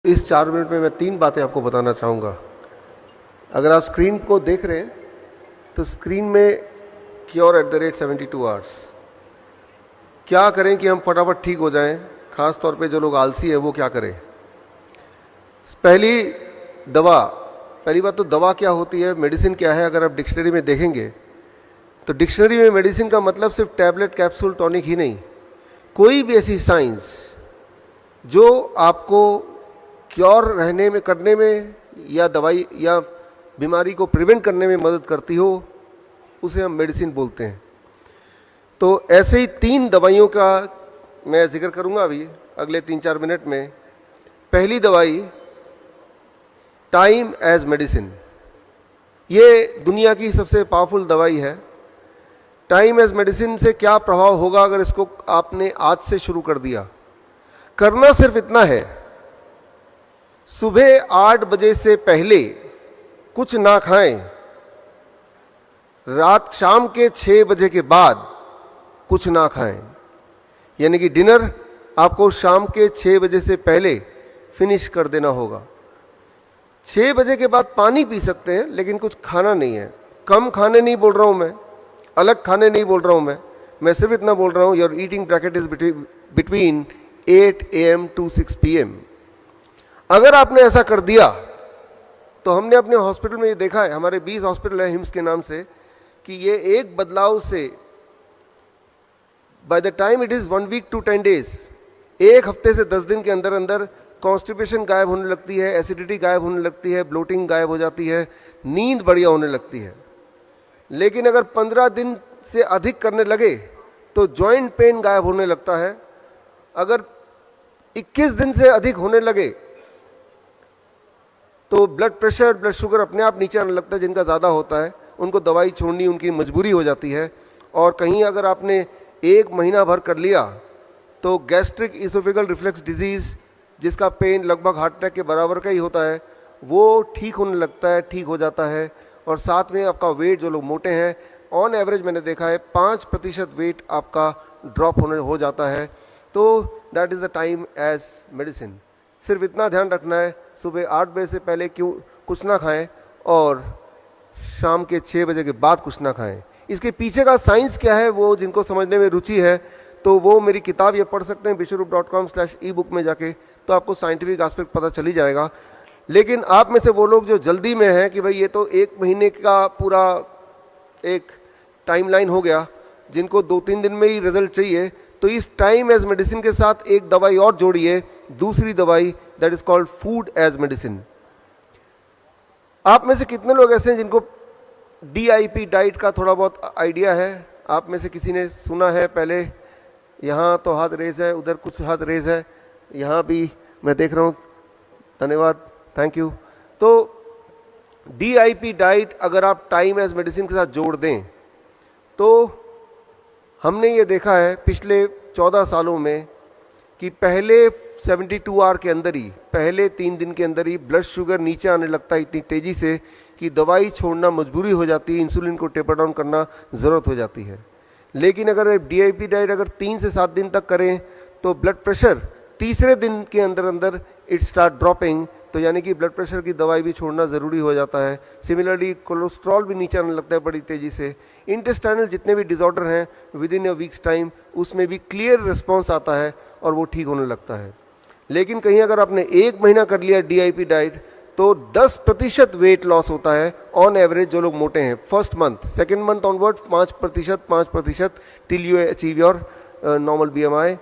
इस 4 मिनट में मैं 3 बातें आपको बताना चाहूँगा। अगर आप स्क्रीन को देख रहे हैं तो स्क्रीन में cure@72 आवर्स। क्या करें कि हम फटाफट ठीक हो जाएं, ख़ास तौर पे जो लोग आलसी है वो क्या करें। पहली बात तो दवा क्या होती है, मेडिसिन क्या है। अगर आप डिक्शनरी में देखेंगे तो डिक्शनरी में मेडिसिन का मतलब सिर्फ टैबलेट, कैप्सूल, टॉनिक ही नहीं, कोई भी ऐसी साइंस जो आपको क्योर रहने में, करने में या दवाई या बीमारी को प्रिवेंट करने में मदद करती हो, उसे हम मेडिसिन बोलते हैं। तो ऐसे ही 3 दवाइयों का मैं जिक्र करूंगा अभी अगले 3-4 मिनट में। पहली दवाई टाइम एज मेडिसिन। ये दुनिया की सबसे पावरफुल दवाई है। टाइम एज मेडिसिन से क्या प्रभाव होगा अगर इसको आपने आज से शुरू कर दिया। करना सिर्फ इतना है, सुबह 8 बजे से पहले कुछ ना खाएं, शाम के 6 बजे के बाद कुछ ना खाएं। यानी कि डिनर आपको शाम के 6 बजे से पहले फिनिश कर देना होगा। 6 बजे के बाद पानी पी सकते हैं, लेकिन कुछ खाना नहीं है। कम खाने नहीं बोल रहा हूं मैं, अलग खाने नहीं बोल रहा हूं मैं सिर्फ इतना बोल रहा हूं, your eating bracket is between 8 AM to 6 PM। अगर आपने ऐसा कर दिया तो हमने अपने हॉस्पिटल में ये देखा है, हमारे 20 हॉस्पिटल है हिम्स के नाम से, कि ये एक बदलाव से by the time it is 1 week to 10 days, 1 हफ्ते से 10 दिन के अंदर अंदर कॉन्स्टिपेशन गायब होने लगती है, एसिडिटी गायब होने लगती है, ब्लोटिंग गायब हो जाती है, नींद बढ़िया होने लगती है। लेकिन अगर 15 दिन से अधिक करने लगे तो जॉइंट पेन गायब होने लगता है। अगर 21 दिन से अधिक होने लगे तो ब्लड प्रेशर, ब्लड शुगर अपने आप नीचे आने लगता है। जिनका ज़्यादा होता है उनको दवाई छोड़नी उनकी मजबूरी हो जाती है। और कहीं अगर आपने 1 महीना भर कर लिया तो गैस्ट्रिक इसोफेगल रिफ्लेक्स डिजीज़, जिसका पेन लगभग हार्ट अटैक के बराबर का ही होता है, वो ठीक होने लगता है, ठीक हो जाता है। और साथ में आपका वेट, जो लोग मोटे हैं, ऑन एवरेज मैंने देखा है 5% वेट आपका ड्रॉप हो जाता है। तो that is the time as medicine. सिर्फ इतना ध्यान रखना है, सुबह 8 बजे से पहले कुछ ना खाएं और शाम के 6 बजे के बाद कुछ ना खाएं। इसके पीछे का साइंस क्या है, वो जिनको समझने में रुचि है तो वो मेरी किताब ये पढ़ सकते हैं biswarup.com/ebook में जाके, तो आपको साइंटिफिक एस्पेक्ट पता चली जाएगा। लेकिन आप में से वो लोग जो जल्दी में हैं कि भाई ये तो 1 महीने का पूरा एक टाइमलाइन हो गया, जिनको 2-3 दिन में ही रिजल्ट चाहिए, तो इस टाइम एज मेडिसिन के साथ एक दवाई और जोड़िए, दूसरी दवाई, that is called food as medicine. आप में से कितने लोग ऐसे हैं जिनको DIP डाइट का थोड़ा बहुत आइडिया है? आप में से किसी ने सुना है पहले? यहाँ तो हाथ रेज है, उधर कुछ हाथ रेज है, यहाँ भी मैं देख रहा हूँ, धन्यवाद, थैंक यू। तो DIP डाइट अगर आप टाइम एज मेडिसिन के साथ जोड़ दें तो हमने ये देखा है पिछले 14 सालों में कि पहले 72 आवर के अंदर ही, पहले 3 दिन के अंदर ही ब्लड शुगर नीचे आने लगता है इतनी तेजी से कि दवाई छोड़ना मजबूरी हो जाती है, इंसुलिन को टेपर डाउन करना ज़रूरत हो जाती है। लेकिन अगर DIP डाइट अगर 3 से 7 दिन तक करें तो ब्लड प्रेशर तीसरे दिन के अंदर अंदर इट स्टार्ट ड्रॉपिंग, तो यानी कि ब्लड प्रेशर की दवाई भी छोड़ना ज़रूरी हो जाता है। सिमिलरली कोलेस्ट्रॉल भी नीचे आने लगता है बड़ी तेज़ी से। इंटेस्टाइनल जितने भी डिसऑर्डर हैं विदिन अ वीक्स टाइम उसमें भी क्लियर रिस्पॉन्स आता है और वो ठीक होने लगता है। लेकिन कहीं अगर आपने 1 महीना कर लिया DIP डाइट तो 10% वेट लॉस होता है ऑन एवरेज जो लोग मोटे हैं। First month, second month onward 5% till you achieve your normal BMI।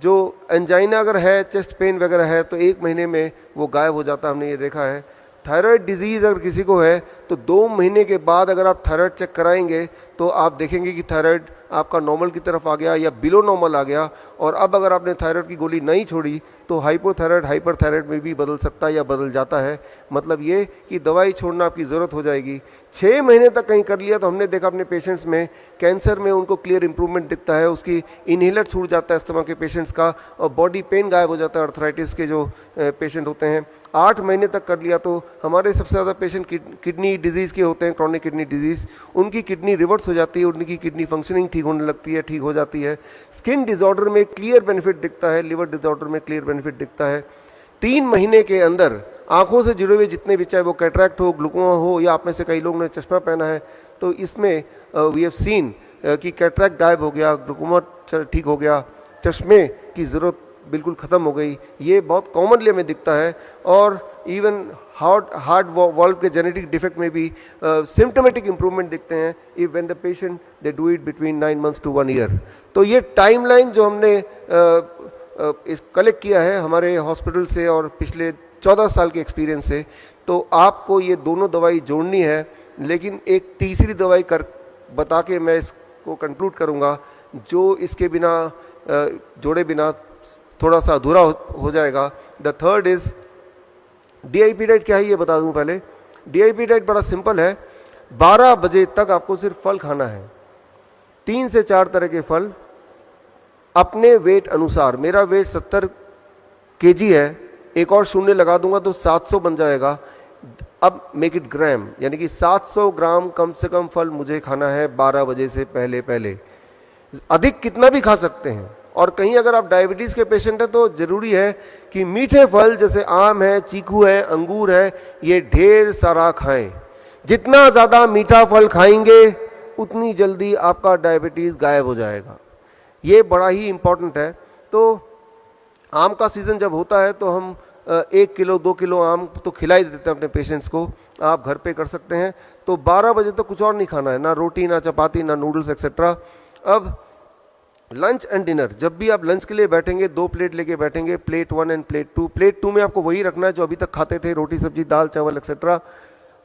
जो एंजाइना अगर है, चेस्ट पेन वगैरह है, तो 1 महीने में वो गायब हो जाता है, हमने ये देखा है। थायराइड डिजीज़ अगर किसी को है तो 2 महीने के बाद अगर आप थायराइड चेक कराएंगे तो आप देखेंगे कि थायराइड आपका नॉर्मल की तरफ आ गया या बिलो नॉर्मल आ गया। और अब अगर आपने थायराइड की गोली नहीं छोड़ी तो हाइपोथायराइड, हाइपरथायराइड में भी बदल सकता है या बदल जाता है। मतलब ये कि दवाई छोड़ना आपकी ज़रूरत हो जाएगी। 6 महीने तक कहीं कर लिया तो हमने देखा अपने पेशेंट्स में, कैंसर में उनको क्लियर इंप्रूवमेंट दिखता है, उसकी इनहेलर छूट जाता है अस्थमा के पेशेंट्स का, और बॉडी पेन गायब हो जाता है अर्थराइटिस के जो पेशेंट होते हैं। 8 महीने तक कर लिया तो हमारे सबसे ज़्यादा पेशेंट किडनी डिजीज़ के होते हैं, क्रॉनिक किडनी डिजीज़, उनकी किडनी रिवर्स हो जाती है, उनकी किडनी फंक्शनिंग ठीक होने लगती है, ठीक हो जाती है। स्किन डिसऑर्डर में क्लियर बेनिफिट दिखता है, लिवर डिसऑर्डर में क्लियर बेनिफिट दिखता है। 3 महीने के अंदर आंखों से जुड़े हुए जितने भी, चाहे वो कैटरैक्ट हो, ग्लूकोमा हो, या आप में से कई लोग ने चश्मा पहना है, तो इसमें वी हैव सीन कि कैटरैक्ट गायब हो गया, ग्लूकोमा ठीक हो गया, चश्मे की ज़रूरत बिल्कुल ख़त्म हो गई। ये बहुत कॉमनली हमें दिखता है। और इवन हार्ट वॉल्व के जेनेटिक डिफेक्ट में भी सिम्टोमेटिक इंप्रूवमेंट दिखते हैं if when the patient they do it between 9 months to 1 year। तो ये टाइमलाइन जो हमने इस कलेक्ट किया है हमारे हॉस्पिटल से और पिछले 14 साल के एक्सपीरियंस से, तो आपको ये दोनों दवाई जोड़नी है। लेकिन एक तीसरी दवाई कर बता के मैं इसको कंक्लूड करूँगा, जो इसके बिना जोड़े बिना थोड़ा सा अधूरा हो जाएगा। The third is DIP diet. क्या है ये बता दूं पहले। DIP डाइट बड़ा सिंपल है। 12 बजे तक आपको सिर्फ फल खाना है, 3 से 4 तरह के फल अपने वेट अनुसार। मेरा वेट 70 kg है, एक और शून्य लगा दूंगा तो 700 बन जाएगा। अब मेक इट ग्राम, यानी कि 700 ग्राम कम से कम फल मुझे खाना है 12 बजे से पहले पहले। अधिक कितना भी खा सकते हैं। और कहीं अगर आप डायबिटीज़ के पेशेंट हैं तो ज़रूरी है कि मीठे फल जैसे आम है, चीकू है, अंगूर है, ये ढेर सारा खाएं। जितना ज़्यादा मीठा फल खाएंगे उतनी जल्दी आपका डायबिटीज़ गायब हो जाएगा। ये बड़ा ही इम्पॉर्टेंट है। तो आम का सीज़न जब होता है तो हम 1 किलो 2 किलो आम तो खिला ही देते हैं अपने पेशेंट्स को। आप घर पे कर सकते हैं। तो 12 बजे तो कुछ और नहीं खाना है, ना रोटी, ना चपाती, ना नूडल्स एक्सेट्रा। अब लंच एंड डिनर, जब भी आप लंच के लिए बैठेंगे 2 प्लेट लेके बैठेंगे, प्लेट 1 एंड प्लेट 2। प्लेट 2 में आपको वही रखना है जो अभी तक खाते थे, रोटी सब्जी दाल चावल एक्सेट्रा,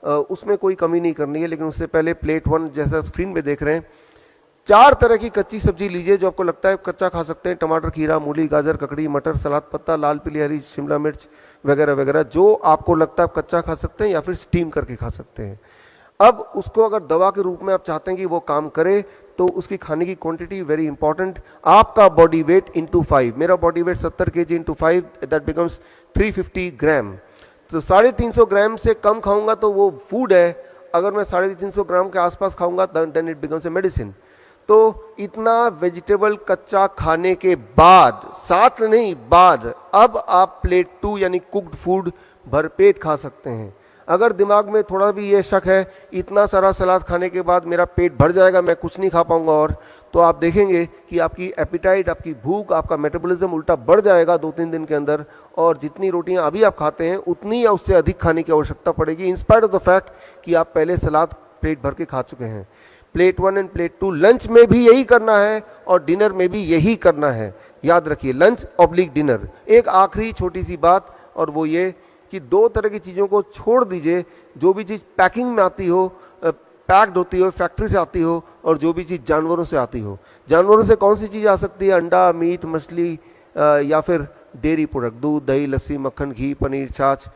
उसमें कोई कमी नहीं करनी है। लेकिन उससे पहले प्लेट 1 जैसा स्क्रीन पे देख रहे हैं, 4 तरह की कच्ची सब्जी लीजिए जो आपको लगता है कच्चा खा सकते हैं। टमाटर, खीरा, मूली, गाजर, ककड़ी, मटर, सलाद पत्ता, लाल पीली हरी शिमला मिर्च वगैरह वगैरह, जो आपको लगता है आप कच्चा खा सकते हैं या फिर स्टीम करके खा सकते हैं। अब उसको अगर दवा के रूप में आप चाहते हैं कि वो काम करे तो उसकी खाने की क्वांटिटी वेरी इंपॉर्टेंट। आपका बॉडी वेट इंटू 5, मेरा body weight 70 kg into 5, that becomes 350 ग्राम। तो 350 ग्राम से कम खाऊंगा तो वो फूड है, अगर मैं 350 ग्राम के आसपास खाऊंगा then it becomes a medicine. तो इतना वेजिटेबल कच्चा खाने के बाद, साथ नहीं बाद, अब आप प्लेट 2 यानी कुक्ड फूड भरपेट खा सकते हैं। अगर दिमाग में थोड़ा भी ये शक है इतना सारा सलाद खाने के बाद मेरा पेट भर जाएगा, मैं कुछ नहीं खा पाऊंगा, और तो आप देखेंगे कि आपकी एपिटाइट, आपकी भूख, आपका मेटाबॉलिज्म उल्टा बढ़ जाएगा 2-3 दिन के अंदर। और जितनी रोटियां अभी आप खाते हैं उतनी या उससे अधिक खाने की आवश्यकता पड़ेगी, इंस्पाइट ऑफ द फैक्ट कि आप पहले सलाद पेट भर के खा चुके हैं। प्लेट 1 एंड प्लेट 2 लंच में भी यही करना है और डिनर में भी यही करना है। याद रखिए, लंच ऑब्लिक डिनर। एक आखिरी छोटी सी बात, और वो ये कि 2 तरह की चीज़ों को छोड़ दीजिए। जो भी चीज़ पैकिंग में आती हो, पैक्ड होती हो, फैक्ट्री से आती हो, और जो भी चीज़ जानवरों से आती हो। जानवरों से कौन सी चीज़ आ सकती है? अंडा, मीट, मछली या फिर डेयरी प्रोडक्ट, दूध, दही, लस्सी, मक्खन, घी, पनीर, छाछ।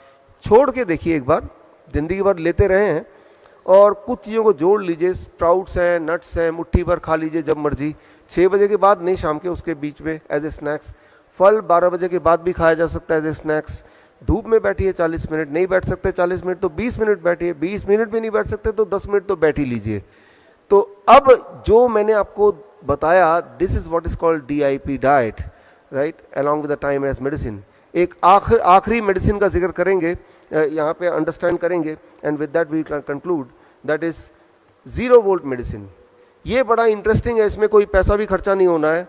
छोड़ के देखिए एक बार, जिंदगी भर लेते रहे हैं, और कुछ चीज़ों को जोड़ लीजिए। स्प्राउट्स हैं, नट्स हैं, मुट्ठी भर खा लीजिए जब मर्जी, 6 बजे के बाद नहीं, शाम के उसके बीच में एज ए स्नैक्स। फल 12 बजे के बाद भी खाया जा सकता है एज ए स्नैक्स। धूप में बैठिए 40 मिनट, नहीं बैठ सकते 40 मिनट तो 20 मिनट बैठिए, 20 मिनट भी नहीं बैठ सकते तो 10 मिनट तो बैठ ही लीजिए। तो अब जो मैंने आपको बताया, this is what is called DIP diet, right, along with the time as medicine. एक आखिरी मेडिसिन का जिक्र करेंगे, यहाँ पे अंडरस्टैंड करेंगे, and with that we can conclude, that is 0 volt medicine. ये बड़ा इंटरेस्टिंग है, इसमें कोई पैसा भी खर्चा नहीं होना है।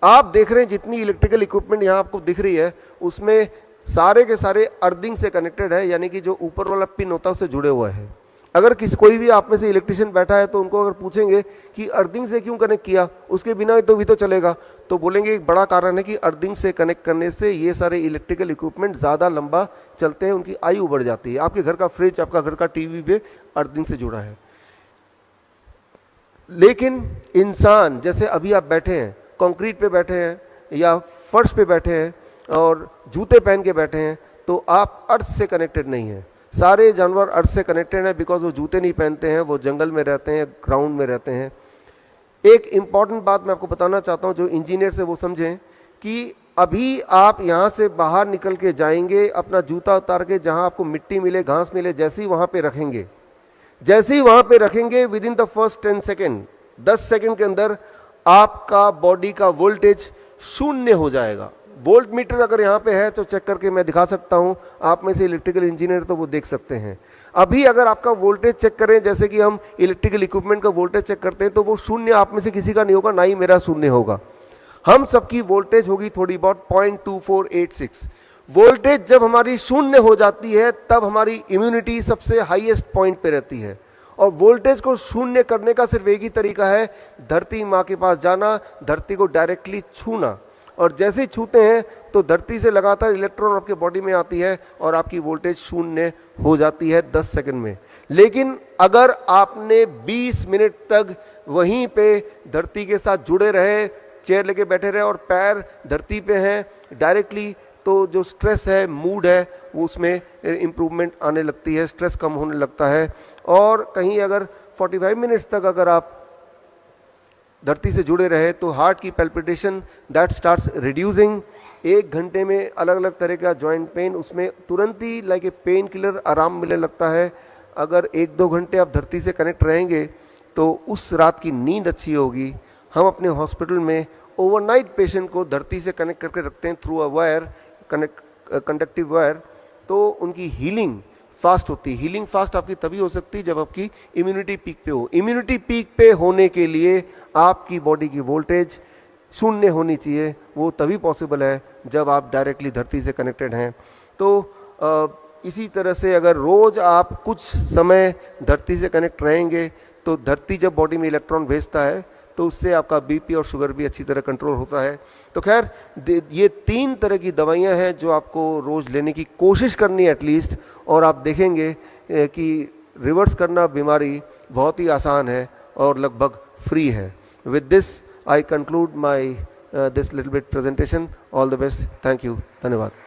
आप देख रहे हैं जितनी इलेक्ट्रिकल इक्विपमेंट यहाँ आपको दिख रही है, उसमें सारे के सारे अर्थिंग से कनेक्टेड है, यानी कि जो ऊपर वाला पिन होता है उससे जुड़े हुआ है। अगर कोई भी आप में से इलेक्ट्रिशियन बैठा है तो उनको अगर पूछेंगे कि अर्थिंग से क्यों कनेक्ट किया, उसके बिना तो भी तो चलेगा, तो बोलेंगे एक बड़ा कारण है कि अर्थिंग से कनेक्ट करने से ये सारे इलेक्ट्रिकल इक्विपमेंट ज़्यादा लंबा चलते हैं, उनकी आयु बढ़ जाती है। आपके घर का फ्रिज, आपका घर का टीवी भी अर्थिंग से जुड़ा है। लेकिन इंसान, जैसे अभी आप बैठे हैं, कंक्रीट पे बैठे हैं या फर्श पे बैठे हैं और जूते पहन के बैठे हैं, तो आप अर्थ से कनेक्टेड नहीं हैं। सारे जानवर अर्थ से कनेक्टेड हैं, बिकॉज वो जूते नहीं पहनते हैं, वो जंगल में रहते हैं, ग्राउंड में रहते हैं। एक इंपॉर्टेंट बात मैं आपको बताना चाहता हूँ, जो इंजीनियर से वो समझें कि अभी आप यहाँ से बाहर निकल के जाएंगे, अपना जूता उतार के जहाँ आपको मिट्टी मिले, घास मिले, जैसे ही वहाँ पे रखेंगे, with in the first 10 second, 10 second के अंदर आपका बॉडी का वोल्टेज 0 हो जाएगा। वोल्ट मीटर अगर यहाँ पे है तो चेक करके मैं दिखा सकता हूँ, आप में से इलेक्ट्रिकल इंजीनियर तो वो देख सकते हैं। अभी अगर आपका वोल्टेज चेक करें, जैसे कि हम इलेक्ट्रिकल इक्विपमेंट का वोल्टेज चेक करते हैं, तो वो शून्य आप में से किसी का नहीं होगा, ना ही मेरा शून्य होगा। हम सबकी वोल्टेज होगी थोड़ी बहुत 0.2486। वोल्टेज जब हमारी शून्य हो जाती है तब हमारी इम्यूनिटी सबसे हाईएस्ट पॉइंट पे रहती है। और वोल्टेज को शून्य करने का सिर्फ एक ही तरीका है, धरती माँ के पास जाना, धरती को डायरेक्टली छूना, और जैसे ही छूते हैं तो धरती से लगातार इलेक्ट्रॉन आपके बॉडी में आती है और आपकी वोल्टेज शून्य हो जाती है 10 सेकंड में। लेकिन अगर आपने 20 मिनट तक वहीं पे धरती के साथ जुड़े रहे, चेयर लेके बैठे रहे और पैर धरती पे हैं डायरेक्टली, तो जो स्ट्रेस है, मूड है, वो उसमें इम्प्रूवमेंट आने लगती है, स्ट्रेस कम होने लगता है। और कहीं अगर 45 मिनट्स तक अगर आप धरती से जुड़े रहे तो हार्ट की पैल्पिटेशन दैट स्टार्ट्स रिड्यूसिंग। 1 घंटे में अलग अलग तरह का जॉइंट पेन, उसमें तुरंत ही लाइक ए पेन किलर आराम मिलने लगता है। अगर 1-2 घंटे आप धरती से कनेक्ट रहेंगे तो उस रात की नींद अच्छी होगी। हम अपने हॉस्पिटल में ओवरनाइट पेशेंट को धरती से कनेक्ट करके रखते हैं through a wire, conductive wire, तो उनकी हीलिंग फास्ट होती है। हीलिंग फास्ट आपकी तभी हो सकती है जब आपकी इम्यूनिटी पीक पे हो। इम्यूनिटी पीक पे होने के लिए आपकी बॉडी की वोल्टेज शून्य होनी चाहिए, वो तभी पॉसिबल है जब आप डायरेक्टली धरती से कनेक्टेड हैं। तो इसी तरह से अगर रोज़ आप कुछ समय धरती से कनेक्ट रहेंगे तो धरती जब बॉडी में इलेक्ट्रॉन भेजता है तो उससे आपका बीपी और शुगर भी अच्छी तरह कंट्रोल होता है। तो खैर ये 3 तरह की दवाइयाँ हैं जो आपको रोज़ लेने की कोशिश करनी है एटलीस्ट, और आप देखेंगे कि रिवर्स करना बीमारी बहुत ही आसान है और लगभग फ्री है। With this I conclude my this little bit presentation. All the best, thank you, धन्यवाद।